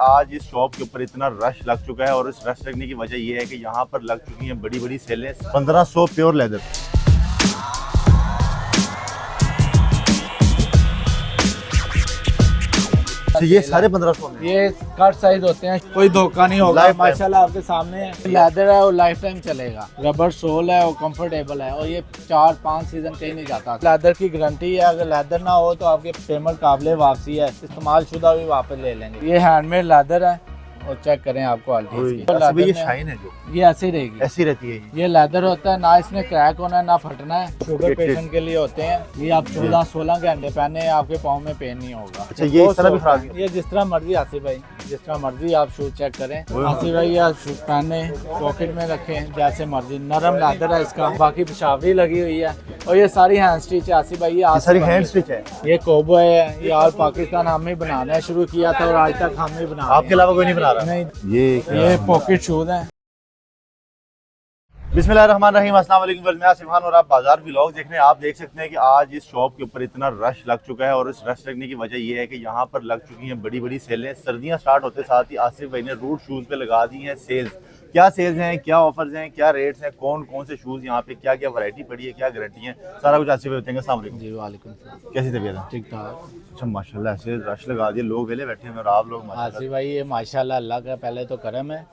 आज इस शॉप के ऊपर इतना रश लग चुका है और इस रश लगने की वजह यह है कि यहाँ पर लग चुकी हैं बड़ी बड़ी सेलें। 1500 प्योर लेदर। ये सारे 1500 में ये कट साइज होते हैं, कोई धोखा नहीं होगा। माशाल्लाह आपके सामने है, लेदर है और लाइफ टाइम चलेगा। रबर सोल है और कंफर्टेबल है और ये 4-5 सीजन कहीं नहीं जाता। लेदर की गारंटी है, अगर लेदर ना हो तो आपके पेमेंट काबिल वापसी है, इस्तेमाल शुदा भी वापस ले लेंगे। ये हैंडमेड लेदर है और चेक करें आप क्वालिटी इसकी। ये शाइन है जो ये ऐसी रहेगी, ऐसी रहती है। ये लेदर होता है, ना इसमें क्रैक होना है ना फटना है। शुगर पेशेंट के लिए होते हैं। ये आप 14-16 घंटे पहने आपके पाँव में पेन नहीं होगा। अच्छा, ये इस तरह भी खराब है? ये जिस तरह मर्जी आसिफ भाई, जिस तरह मर्जी आप शूज चेक करें। आसिफ भाई या शूज पहने पॉकेट में रखें जैसे मर्जी। नरम लेदर है इसका, बाकी पिशावरी लगी हुई है और ये सारी हैंड स्टिच है आसिफ भाई। ये सारी हैंड स्टिच है। ये कोबो है, ये ऑल पाकिस्तान हम ही बनाना शुरू किया था और आज तक हम ही बना। आपके अलावा कोई नहीं बना रहा? नहीं, ये पॉकेट शूज हैं। बिस्मिल्लाहिर्रहमानिर्रहीम, अस्सलाम वालेकुम। मैं आसिफ खान और आप बाजार व्लॉग देख रहे हैं। आप देख सकते हैं कि आज इस शॉप के ऊपर इतना रश लग चुका है और इस रश लगने की वजह यह है कि यहाँ पर लग चुकी हैं बड़ी बड़ी सेलें। सर्दियाँ स्टार्ट होते साथ ही आसिफ भाई ने रूट शूज़ पे लगा दी हैं सेल्स। क्या सेल्स हैं, क्या ऑफर्स हैं, क्या रेट्स हैं, कौन कौन से शूज़ यहाँ पे, क्या क्या वैरायटी पड़ी है, क्या गारंटी है, सारा कुछ आसिफ भाई बताएंगे। अस्सलाम वालेकुम। जी वालेकुम सलाम। कैसी तबीयत है? ठीक ठाक। अच्छा माशाल्लाह, ऐसे रश लगा दिए, लोग वेले बैठे हैं और आप लोग आसिफ भाई ये माशाल्लाह अल्लाह का पहले तो करम है।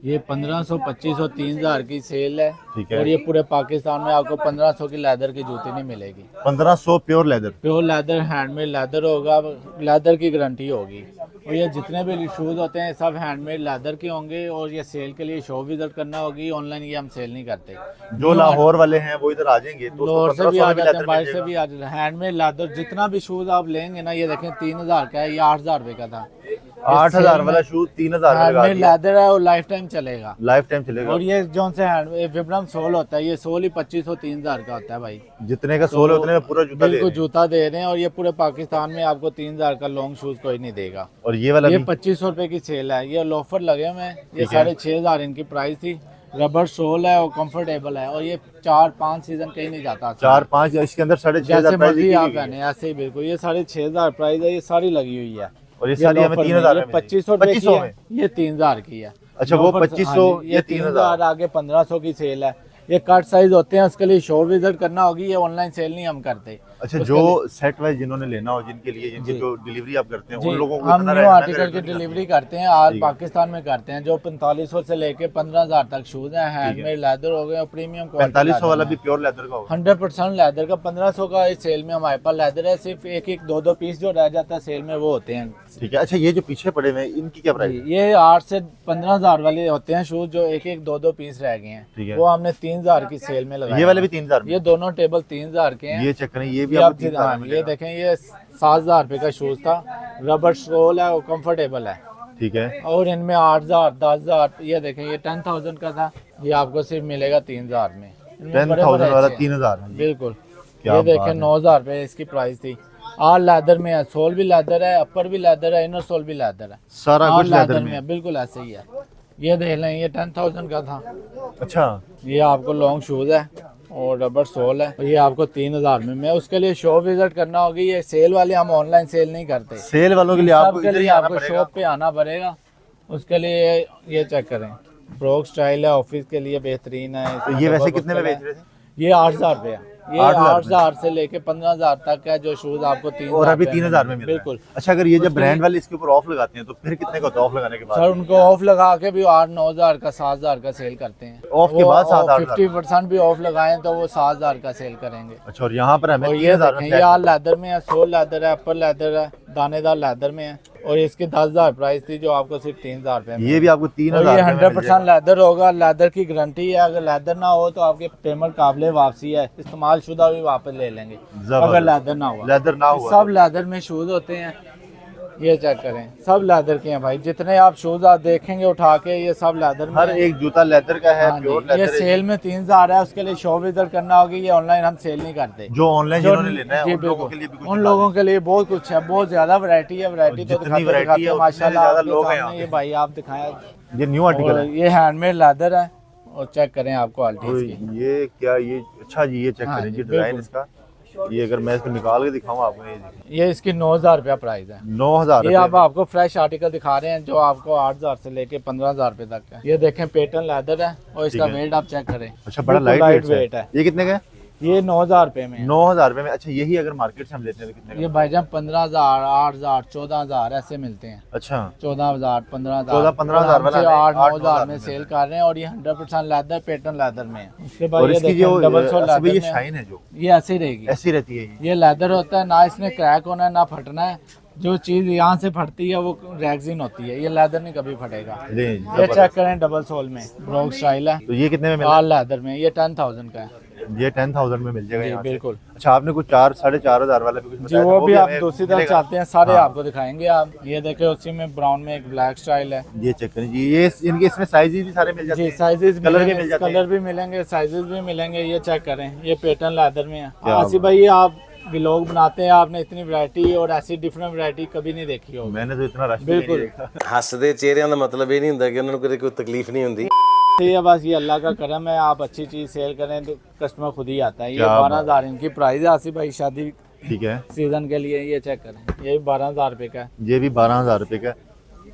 ये 1500, 2500, 3000 की सेल है। ठीक है। और ये पूरे पाकिस्तान में आपको 1500 की लेदर की जूती नहीं मिलेगी। 1500 pure leather. Pure leather, handmade leather होगा, लेदर की गारंटी होगी। और ये जितने भी शूज़ होते हैं सब हैंडमेड लेदर के होंगे। और ये सेल के लिए शॉप विजिट करना होगी, ऑनलाइन ये हम सेल नहीं करते। जो लाहौर वाले हैं वो इधर आ जाएंगे तो लाहौर से भी आ जाते हैं, बाहर से भी आ जाते हैं। हैंडमेड लेदर जितना भी शूज़ आप लेंगे ना, ये देखें 3000 का है, ये 8000 रुपए का था। 8000 वाला शूज 3000 हैंडमेड लेदर है और लाइफ टाइम चलेगा। लाइफ टाइम चलेगा। और ये जो से विब्रम सोल होता है, ये सोल ही 2500-3000 का होता है भाई। जितने का सोल है उतने में पूरा जूता बिल्कुल जूता दे रहे हैं। और ये पूरे पाकिस्तान में आपको 3000 का लॉन्ग शूज कोई नहीं देगा। और ये वाला ये 2500 रुपए की सेल है। ये लोफर लगे हुए हैं, ये 6500 इनकी प्राइस थी। रबर सोल है और कंफर्टेबल है और ये 4-5 सीजन कहीं नहीं जाता। 4-5 इसके अंदर 6500 जैसे मर्जी आप पहने ऐसे ही बिल्कुल। ये 6500 प्राइस है, ये सारी लगी हुई है। और ये सारी हमें 3000 में 2500 में, ये 3000 की है। अच्छा, वो 2500 ये 3000 आगे 1500 की सेल है। ये कट साइज होते हैं, उसके लिए शॉप विजिट करना होगी। ये ऑनलाइन सेल नहीं हम करते। अच्छा, जो सेट वाइज जिन्होंने लेना हो, जिनके लिए जिनकी जो डिलीवरी आप करते हैं उन लोगों को हम न्यू आर्टिकल की डिलीवरी करते हैं, आज पाकिस्तान में करते हैं। जो 4500 से लेके 15000 तक शूज हैं, हैंडमेड लेदर हो गए और प्रीमियम क्वालिटी। 4500 वाला भी प्योर लेदर का होगा? 100% लेदर का। 1500 का इस सेल में हमारे पास लेदर है। सिर्फ एक 2 पीस जो रह जाता है सेल में वो होते हैं। ठीक है। अच्छा, ये जो पीछे पड़े हुए हैं इनकी क्या प्राइस? ये 8 से 15000 वाले होते हैं शूज, जो एक 2 पीस रह गए हैं। वो हमने 3000 की सेल में लगाया। ये वाले भी 3000 में? ये दोनों टेबल 3000 के हैं। ये चेक करें, ये भी आपको 3000 में। ये देखें, ये 7000 रुपए का शूज था। रबर सोल है और कंफर्टेबल है। ठीक है। और इनमें 8000, 10000, ये देखें ये 10,000 का था, ये आपको सिर्फ मिलेगा 3000 में। 10,000 वाला 3000 में? बिल्कुल। ये देखें 9000 रुपए इसकी प्राइस थी। ऑल लेदर में है, सोल भी लेदर है, अपर भी लेदर है, इनर सोल भी लेदर है, सारा कुछ लेदर में है। बिल्कुल ऐसे ही है। ये देख लें, ये 10,000 का था। अच्छा, ये आपको लॉन्ग शूज है और रबर सोल है। ये आपको 3000 में। मैं उसके लिए शॉप विजिट करना होगी। ये सेल वाले हम ऑनलाइन सेल नहीं करते। सेल वालों के लिए आपको शॉप पे आना पड़ेगा। उसके लिए ये चेक करें, ब्रोक स्टाइल है, ऑफिस के लिए बेहतरीन है। तो ये वैसे कितने में बेच रहे थे? ये 8000 रुपये है। ये 8000 से लेके 15000 तक है जो शूज आपको 3000 और अभी 3000 में मिल रहा है। बिल्कुल। अच्छा, अगर ये जब ब्रांड वाले इसके ऊपर ऑफ लगाते हैं तो फिर कितने का होता है ऑफ लगाने के बाद? सर उनको ऑफ लगा के भी 8-9000 का, 7000 का सेल करते हैं। ऑफ के बाद 7000? 50% भी ऑफ लगाएं तो वो 7000 का सेल करेंगे। अच्छा, और यहाँ पर हमें 3000 में। ये ऑल लेदर में है, सोल लेदर है, अपर लेदर है, दानेदार लेदर में है। और इसकी 10,000 प्राइस थी जो आपको सिर्फ 3000 रुपए में। ये भी आपको 3000। ये 100% लेदर होगा, लेदर की गारंटी है। अगर लेदर ना हो तो आपके पेमेंट काबिल वापसी है, इस्तेमाल शुदा भी वापस ले लेंगे अगर लेदर ना हुआ। लेदर ना हुआ सब लेदर में शूज होते हैं। ये चेक करें, सब लेदर के हैं भाई। जितने आप शूज आप देखेंगे उठा के, ये सब लेदर में। हर एक जूता लेदर का है, प्योर लेदर। ये सेल में 3000 है, उसके लिए शॉप विजिट करना होगी। ये ऑनलाइन हम सेल नहीं करते। जो ऑनलाइन जिन्होंने लेना है उन लोगों के लिए भी कुछ, उन लोगों के लिए बहुत कुछ है, बहुत ज्यादा वैरायटी है। वैरायटी तो दिखाते हैं माशाल्लाह लोग हैं। ये भाई आप दिखाया, ये न्यू आर्टिकल है। ये हैंडमेड लेदर है और चेक करें आप क्वालिटी इसकी। ये क्या, ये अच्छा जी, ये चेक करें जी, डिजाइन इसका ये अगर मैं इसको निकाल के दिखाऊं आपको, ये देखिए ये इसकी 9,000 रुपया प्राइस है। 9,000 ये अब आपको फ्रेश आर्टिकल दिखा रहे हैं जो आपको 8,000 से लेके 15,000 रुपए तक है। ये देखें पेटर्न लेदर है और इसका वेट आप चेक करें। अच्छा, बड़ा बिल्कुल लाइट वेट है। ये कितने का है? ये 9,000 रुपए में है। 9,000 रुपए में। अच्छा, यही अगर मार्केट से हम लेते हैं तो कितने का? ये भाईजान 15,000, 8,000, 14,000 ऐसे मिलते हैं। अच्छा, 14,000, 15,000, 14-15,000 वाला 8-9,000 में सेल कर रहे हैं और ये 100% लेदर पेटर्न लेदर में है। उसके बाद और ये इसकी देखें जो डबल सोल अभी लेदर ये में शाइन है जो ये ऐसे ही रहेगी, ऐसी रहती है ये लेदर होता है ना, इसने क्रैक होना है ना फटना है। जो चीज यहाँ से फटती है वो रैगजीन होती है, ये लेदर नहीं कभी फटेगा। ये चेक करें डबल सोल में ब्रोक स्टाइल है। तो ये कितने में मिल ऑल लेदर में ये 10,000 का है। ये 10,000 में मिल जाएगा जी यहाँ से। बिल्कुल। अच्छा, आपने कुछ 4-4,500 वाला भी कुछ जी बताया था, वो भी आप हमें दूसरी तरफ मिलेगा? चाहते हैं सारे हाँ। आपको दिखाएंगे। आप ये देखें उसी में ब्राउन में एक ब्लैक स्टाइल है। ये चेक करें जी, ये इनके इसमें साइजेस भी सारे मिल जाते जी हैं। साइजेस कलर भी मिल जाते हैं। कलर भी मिलेंगे, साइजेस भी मिलेंगे। ये चेक करें, ये पेटर्न लेदर में है। क्या आसिफ भाई आप व्लॉग बनाते हैं, आपने इतनी वैरायटी और ऐसी डिफरेंट वैरायटी कभी नहीं देखी होगी। मैंने तो इतना रश बिल्कुल। नहीं देखा। ਹੱਸਦੇ ਚਿਹਰਿਆਂ ਦਾ ਮਤਲਬ ਇਹ ਨਹੀਂ ਹੁੰਦਾ ਕਿ ਉਹਨਾਂ ਨੂੰ ਕਦੇ ਕੋਈ ਤਕਲੀਫ ਨਹੀਂ ਹੁੰਦੀ। ये बस ये अल्लाह का करम है, आप अच्छी चीज सेल करें तो कस्टमर खुद ही आता है। ये क्या 12,000 इनकी प्राइस है आसिफ भाई शादी ठीक है, सीजन के लिए। ये चेक करें, ये भी 12,000 रुपए का है। ये भी 12,000 रुपए का।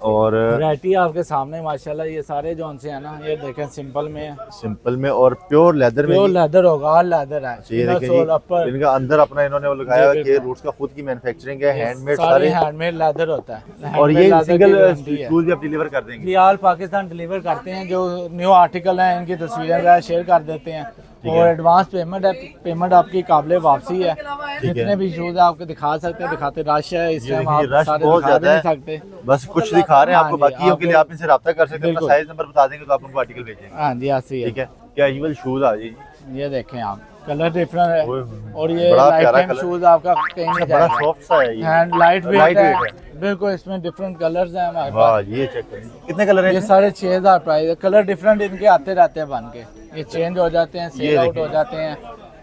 और वैरायटी आपके सामने माशाल्लाह। ये सारे जोन से है ना, ये देखें सिंपल में है, सिंपल में और प्योर लेदर में। प्योर लेदर होगा, ऑल लेदर है। ये इनर देखिए सोल, जी, अपर, इनका अंदर अपना इन्होंने वो लगाया जी, कि बिल्कुल। रूट्स का खुद की मैन्युफैक्चरिंग है, हैंडमेड सारे सारे। हैंडमेड लेदर होता है। और ये Handmade leather सिंगल की guarantee है। शूज भी आप डिलीवर कर देंगे? ये ऑल पाकिस्तान डिलीवर करते हैं। जो न्यू आर्टिकल हैं इनकी तस्वीरें वगैरह शेयर कर देते हैं और एडवांस पेमेंट है। पेमेंट आपकी काबिल वापसी है। जितने भी शूज है आपको दिखा सकते हैं, दिखाते रश है इस टाइम, आप रश सारे बहुत दिखा ज्यादा नहीं है। सकते। बस कुछ दिखा रहे हैं आपको, हाँ जी, बाकियों के लिए आप इनसे रब्ता कर सकते हैं। अपना बिल्कुल। साइज नंबर बता देंगे तो आप उनको आर्टिकल भेजेंगे। हाँ जी ऐसे ही ठीक है। है, क्या यूजुअल शूज आ जाइए। ये देखें आप, कलर डिफरेंट है ओए होए। और ये बड़ा लाइफ प्यारा टाइम कलर। शूज आपका कहीं नहीं बड़ा जाएगा। सॉफ्ट सा है ये, हैंड लाइट Light वेट है weight बिल्कुल। इसमें डिफरेंट कलर्स हैं हमारे वाह, पास। ये चेक करें कितने कलर है ये इसमें? 6,500 प्राइस है। कलर डिफरेंट इनके आते रहते हैं बन के, ये चेंज हो जाते हैं, सेल आउट देखिए। हो जाते हैं।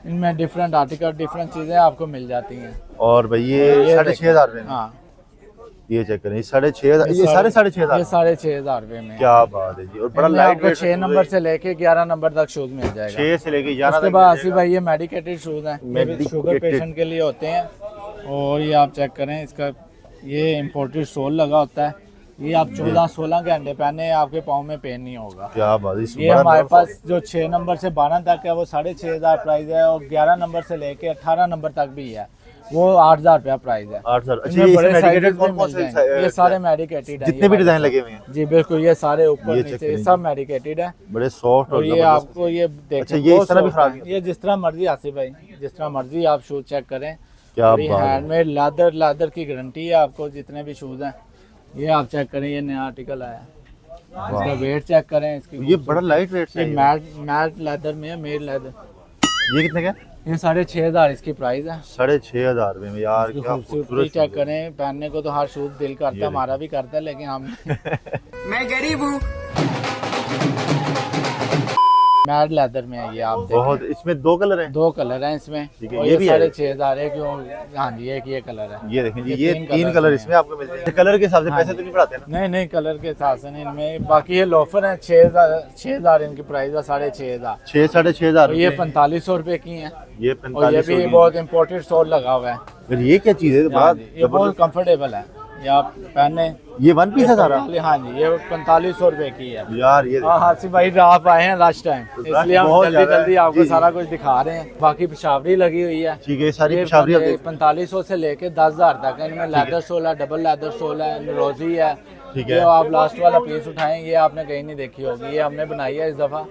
इनमें डिफरेंट आर्टिकल डिफरेंट चीजें आपको मिल जाती हैं। और भाई ये ये 6,500 रुपए में। हाँ ये चेक करें, 6,500, ये साढ़े 6,500। ये 6,500 रुपए में। क्या बात है जी। और बड़ा इनमें लाइट आपको वेट 6 नंबर से लेके 11 नंबर तक शूज मिल जाएगा। 6 से लेके 11 उसके तक बाद मिल आसिफ जाएगा। भाई ये मेडिकेटेड शूज हैं, ये भी शुगर Medicated। पेशेंट के लिए होते हैं। और ये आप चेक करें, इसका ये इम्पोर्टेड सोल लगा होता है। ये आप 14-16 घंटे पहने आपके पाँव में पेन नहीं होगा। क्या बात है। इसमें ये बड़ा हमारे नरम पास जो 6 नंबर से 12 तक है वो 6,500 प्राइस है और 11 नंबर से लेके 18 नंबर तक भी है वो 8,000 रुपया प्राइस है। 8,000। अच्छा, इनमें ये बड़े medicated साइजेस भी कौन कौन मिल से जाएंगे। ये सारे मेडिकेटेड हैं। जितने भी डिजाइन लगे हुए हैं? जी बिल्कुल, ये सारे ऊपर ये नीचे check ये सब मेडिकेटेड है। बड़े सॉफ्ट और ये जबरदस्त। आपको ये देखें अच्छा, ये बहुत इस तरह भी soft फ्रॉक है। है? ये जिस तरह मर्जी आसिफ भाई, जिस तरह मर्जी आप शूज चेक करें। क्या और ये बात है। हैंडमेड लेदर की गारंटी है आपको। जितने भी शूज हैं ये आप चेक करें, ये नया आर्टिकल आया है। इसका वेट चेक करें इसकी। ये बड़ा लाइट वेट ये है। मैट लेदर में है, मेड लेदर। ये कितने का? ये 6,500 इसकी प्राइस है। 6,500 रुपए में यार, इसकी क्या खूबसूरती खूबसूरत चेक शूज है। करें। पहनने को तो हर शूज दिल करता है, हमारा भी करता है, लेकिन हम मैं गरीब हूँ। मैट लेदर में है ये आप देखें। बहुत। इसमें 2 कलर हैं। 2 कलर हैं इसमें। ठीक है, और ये ये भी है। 6,500 है क्यों? हाँ जी, एक ये कलर है। ये देखें जी, ये ये 3 कलर हैं। इसमें आपको मिल जाएंगे। कलर के हिसाब से हाँ पैसे जी। तो नहीं बढ़ाते ना? नहीं नहीं, कलर के हिसाब से नहीं इनमें। बाकी ये लोफर है 6,000 इनकी प्राइस है। 6,500। 6,500 और ये 4,500 रुपए की है। ये और ये 4500 भी बहुत इम्पोर्टेड सोल लगा हुआ है। फिर ये क्या चीज है? हाँ जी, ये बड़ा बहुत कंफर्टेबल है। ये आप पहने। ये 1 पीस है सारा? हाँ जी, ये 4,500 रुपए की है। यार ये हाँ हासिफ भाई आप आए हैं लास्ट टाइम, इसलिए हम बहुत जल्दी ज्यादा है। जल्दी आपको जी। सारा कुछ दिखा रहे हैं। बाकी पिशावरी लगी हुई है। ठीक है, ये सारी ये पिशावरी आप देख 4,500 से लेके 10,000 तक है। इनमें लेदर सोल है, डबल लेदर सोल है, रोजी है। ठीक ये है। आप लास्ट वाला पीस उठाएं, ये आपने कहीं नहीं देखी होगी, ये हमने बनाई है इस दफा।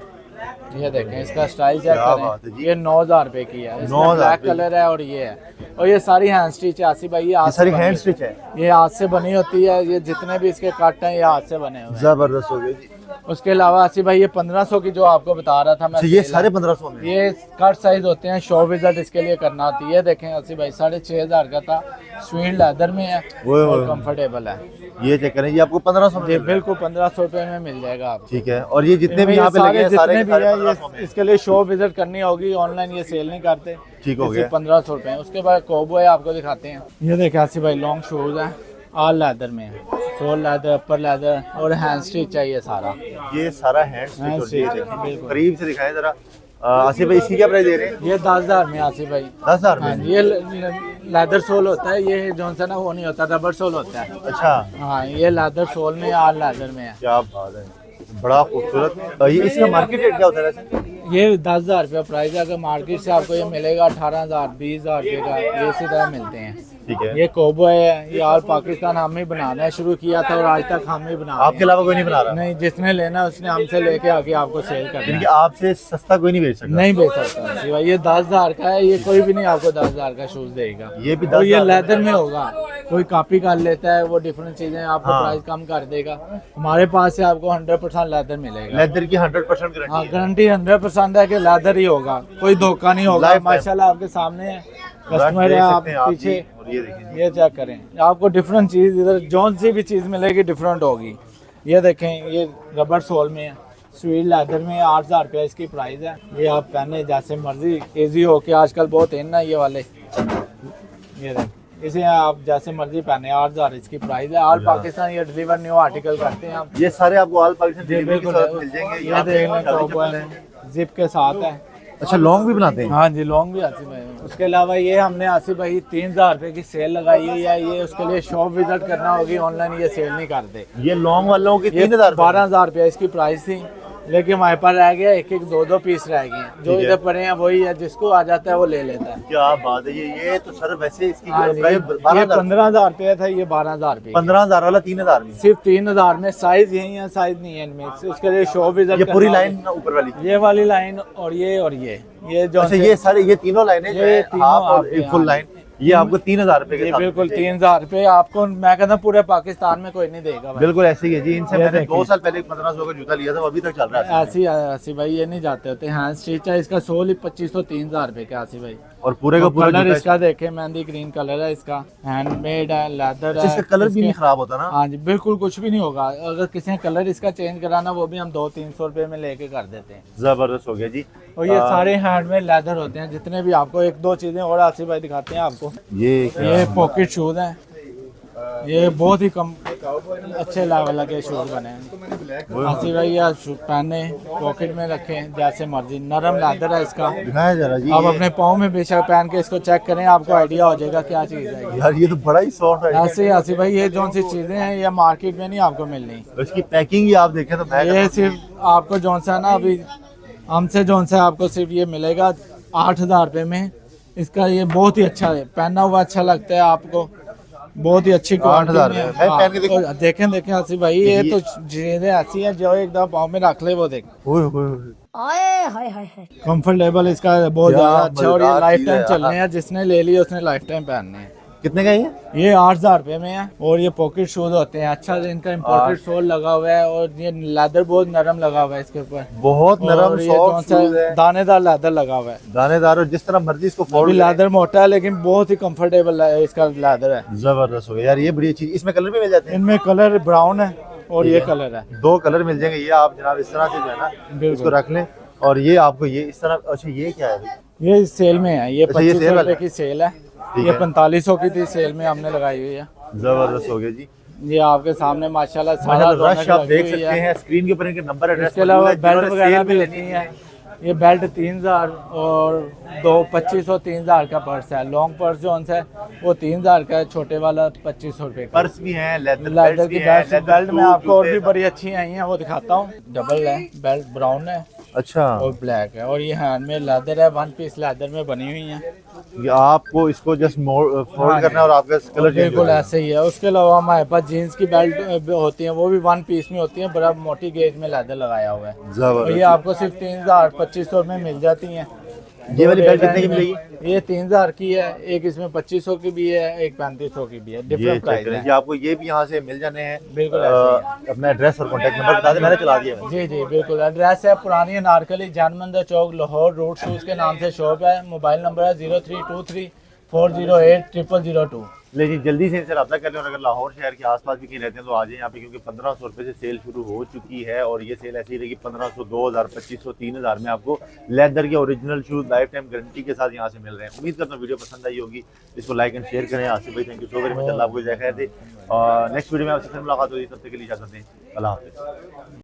ये देखें इसका स्टाइल चेक क्या बात है करें। जी। ये 9,000 रुपए की है। 9,000 ब्लैक रुपए। कलर है और ये है। और ये सारी हैंड स्टिच है आसिफ भाई। ये हाथ ये से सारी बनी हैंड होती स्टिच है। है। ये हाथ से बनी होती है। ये जितने भी इसके कट हैं ये हाथ से बने हुए हैं। जबरदस्त हो गया जी। उसके अलावा आसिफ भाई ये 1500 की जो आपको बता रहा था मैं, अच्छा, ये सेल सारे है। 1500 में? ये कट साइज होते हैं, शो विजिट इसके लिए करना होती है। ये देखें आसिफ भाई 6,500 का था। स्वीट लेदर में है ओए और ओए। कंफर्टेबल है। ये चेक करें, ये आपको 1500 में जी मिल रहा है। बिल्कुल 1,500 रुपए में मिल जाएगा आपको। ठीक है। और ये जितने भी इनमें यहाँ पे लगे हैं सारे जितने के भी सारे है 1500 में? ये इसके लिए शो विजिट करनी होगी। ऑनलाइन ये सेल नहीं करते। ठीक हो गया। 1,500 रुपए। उसके बाद कोबो आपको दिखाते हैं। ये देखें आसिफ भाई लॉन्ग शूज है, ऑल लेदर में है। सोल लेदर, अपर लेदर और हैंड स्टिच चाहिए सारा। ये सारा हैंड हैंड स्टिच। स्टिच, बिल्कुल। करीब से दिखाएं जरा। आसिफ भाई इसकी क्या प्राइस दे रहे हैं? ये 10,000 में आसिफ भाई। 10,000 हाँ में? ये लेदर सोल होता है, ये जो सा ना वो नहीं होता, रबर सोल होता है। अच्छा, हाँ ये लेदर सोल में और लेदर में है। क्या बात है, बड़ा खूबसूरत। ये इसका मार्केट रेट क्या होता है वैसे? ये 10,000 रुपया प्राइस है। अगर मार्केट से आपको ये मिलेगा 18,000 20,000 रुपये का, ये इसी तरह मिलते हैं। ठीक है। ये कोबो है, ये ऑल पाकिस्तान हम ही बनाना है, शुरू किया था और आज तक हम ही बना रहे आपके अलावा कोई नहीं बना रहा? हैं। नहीं, जिसने लेना उसने हमसे लेके आके आपको सेल करना यानी कि है। आपसे सस्ता कोई नहीं बेच सकता? नहीं बेच सकता सिवाय ये 10,000 का है। ये कोई भी नहीं आपको 10,000 का शूज देगा। ये भी और ये 10,000 लेदर में होगा। कोई कॉपी कर लेता है वो डिफरेंट चीजें, आपको हाँ। प्राइस कम कर देगा। हमारे पास से आपको 100% लेदर मिलेगा। लेदर की 100% हाँ गारंटी है। गारंटी 100% है कि लेदर ही होगा, कोई धोखा नहीं होगा। Lifetime। माशाल्लाह आपके सामने है, रश कस्टमर देख है, आप सकते हैं आप पीछे भी, और ये देखिए ये चेक करें। आपको डिफरेंट चीज इधर जौन सी भी चीज मिलेगी डिफरेंट होगी। ये देखें, ये रबर सोल में है, स्वीट लेदर में 8,000 रुपया इसकी प्राइस है। ये आप पहने जैसे मर्जी, इजी हो के आजकल बहुत है ना ये वाले। ये देखें, इसे आप जैसे मर्जी पहने, 8,000 इसकी प्राइस है। ऑल पाकिस्तान ये डिलीवर न्यू आर्टिकल करते हैं आप। ये सारे आपको ऑल पाकिस्तान जी डिलीवरी के बिल्कुल साथ मिल जाएंगे। ये यहाँ पे देख लें, शादी टॉप चप्पल है। जिप के साथ है। अच्छा, लॉन्ग भी बनाते हैं? हाँ जी, लॉन्ग भी आसिफ भाई। उसके अलावा ये हमने आसिफ भाई 3,000 रुपए की सेल लगाई है, या ये उसके लिए शॉप विजिट करना होगी, ऑनलाइन ये सेल नहीं करते। ये लॉन्ग वालों की ये 3,000? 12,000 रुपया इसकी प्राइस थी, लेकिन हमारे पास रह गया एक एक दो पीस रह गए हैं। जो ठीक है। इधर पड़े हैं वही है, जिसको आ जाता है वो ले लेता है। क्या बात है। ये तो सर वैसे इसकी हाँ जी, प्राइस ये 12,000? 15,000 रुपया था, ये 12,000 रुपये। 15,000 वाला 3,000 में? सिर्फ 3,000 में। साइज यही है, साइज नहीं है इनमें। उसके लिए शॉप विजिट ये पूरी करना लाइन होगी। ऊपर वाली? ये वाली लाइन और ये जो अच्छा, ये सारे ये तीनों लाइनें जो ये है तीनों हाफ और आपके एक फुल यहाँ। लाइन, ये आपको 3,000 रुपए के ये साथ बिल्कुल मिल जाएगी। 3,000 रुपये आपको, मैं कहता हूँ पूरे पाकिस्तान में कोई नहीं देगा भाई। बिल्कुल ऐसे ही है जी। इनसे ये मैंने देखिए। 2 साल पहले 1,500 का जूता लिया था, वो अभी तक चल रहा है। ऐसी ऐसी भाई, ये नहीं जाते होते। हैंड स्टिच है, इसका सोल ही 2500 3,000 रुपए का आसी भाई। और पूरे का पूरा कलर जूता इसका देखे, मेहंदी ग्रीन कलर है इसका, हैंडमेड है, लेदर है। इसका कलर भी नहीं खराब होता ना? हाँ जी बिल्कुल, कुछ भी नहीं होगा। अगर किसी ने कलर इसका चेंज कराना, वो भी हम 200-300 रुपए में लेके कर देते हैं। जबरदस्त हो गया जी। और ये सारे हैंडमेड लेदर होते हैं जितने भी। आपको एक दो चीजें और आसिफ भाई दिखाते हैं आपको। ये पॉकेट शूज हैं, ये बहुत ही कम अच्छे लेवल के शूज बने हैं आसिफ भाई। ये शूज पहने, पॉकेट में रखें जैसे मर्जी। नरम लेदर है इसका। दिखाया जरा जी। आप अपने पाँव में बेशक पहन के इसको चेक करें, आपको आइडिया हो जाएगा क्या चीज़ है। यार ये तो बड़ा ही सॉफ्ट है। ऐसे ही आसिफ भाई, ये जो सी चीज़ें हैं ये मार्केट में नहीं आपको मिलनी। इसकी पैकिंग ही आप देखें तो मैं ये सिर्फ आपको जौन सा ना अभी हमसे जौन सा आपको सिर्फ ये मिलेगा 8,000 रुपये में। इसका ये बहुत ही अच्छा है, पहना हुआ अच्छा लगता है आपको, बहुत ही अच्छी 8,000 क्वालिटी में है। मैं पहन के देखूं? हाँ, देखें आसिफ भाई, ये तो चीज़ें ऐसी हैं जो एकदम पाँव में रख ले वो देख। ओए ओए ओए। आए हाय हाय हाय। कंफर्टेबल इसका बहुत क्या ज़्यादा अच्छा, और ये मजेदार लाइफ चीज़ टाइम है चलने यार। हैं। जिसने ले लिया उसने लाइफ टाइम पहनने हैं। कितने का ये? 8,000 रुपये में है। और ये पॉकेट शूज होते हैं, अच्छा इनका इम्पोर्टेड सोल लगा हुआ है, और ये लेदर बहुत नरम लगा हुआ है इसके ऊपर। बहुत नरम और ये सॉफ्ट कौन शूज है, सा दानेदार लेदर लगा हुआ है। दानेदार, और जिस तरह मर्जी इसको अभी फोल्ड लेदर मोटा है लेकिन बहुत ही कंफर्टेबल है इसका लेदर है। जबरदस्त हो गया यार। ये बड़ी चीज। इसमें कलर भी मिल जाते हैं? इनमें कलर ब्राउन है और ये ठीक है। कलर है। 2 कलर मिल जाएंगे। ये आप जनाब इस तरह से जो है ना बिल्कुल। इसको रख लें, और ये आपको ये इस तरह। अच्छा, ये क्या है भाई? ये सेल में है, ये अच्छा, ये 2500 सेल रुपए वाला? की सेल है। ठीक ये है। 4500 की थी, सेल में हमने लगाई हुई है। जबरदस्त हो गया जी। ये आपके सामने माशाल्लाह सारा माशाल्लाह रश रौनक आप लगी देख हुई सकते है। हैं। स्क्रीन के ऊपर इनके नंबर एड्रेस इसके अलावा मौजूद है, बेल्ट जिन्होंने वगैरह सेल भी में लेनी है। ये बेल्ट 3,000 और 2500-3,000 का पर्स है। लॉन्ग पर्स जो है वो 3,000 का है, छोटे वाला 2500 रुपए का। पर्स भी हैं, लेदर लेदर की बेल्ट, लेदर बेल्ट में शूज, आपको और भी जूते। बड़ी अच्छी आई हैं, वो दिखाता हूँ। डबल है बेल्ट, ब्राउन है अच्छा, और ब्लैक है, और ये हैंड में लेदर है, 1 पीस लेदर में बनी हुई है। ये आपको इसको जस्ट फोल्ड करना है और आपका कलर चेंज बिल्कुल ऐसे ही है। उसके अलावा हमारे पास जीन्स की बेल्ट होती हैं, वो भी 1 पीस में होती हैं, बड़ा मोटी गेज में लेदर लगाया हुआ है। और ये जबरदस्त। आपको सिर्फ 3,000-2500 में मिल जाती हैं। ये वाली बेल्ट कितने की मिलेगी? ये 3,000 की है, एक इसमें 2500 की भी है, एक 3500 की भी है। ये डिफरेंट चेक प्राइस करें है। जी। आपको ये भी यहाँ से मिल जाने हैं। बिल्कुल ऐसे अपना एड्रेस और कॉन्टैक्ट नंबर बता दें, मैंने चला दिया है। जी जी बिल्कुल। एड्रेस है पुरानी अनारकली, जानमंदिर चौक, लाहौर रोड। शूज़ के नाम से शॉप है। मोबाइल नंबर है 0323408002। ले जी, जल्दी से इनसे रब्ता कर लें। और अगर लाहौर शहर के आसपास भी कहीं रहते हैं तो आ जाएं यहाँ पे, क्योंकि 1500 रुपये से सेल शुरू हो चुकी है, और ये सेल ऐसी रहेगी 1500, 2000, 2500, 3000 में आपको लेदर के original shoes life time guarantee के साथ यहाँ से मिल रहे हैं। उम्मीद करता हूँ वीडियो पसंद आई होगी। इसको लाइक एंड शेयर करें। आसिफ भाई thank you so very much. अल्लाह आपको जय खैर दे। नेक्स्ट वीडियो में आपसे फिर मुलाकात होगी, तब तक के लिए इजाज़त दें। अल्लाह हाफ़िज़।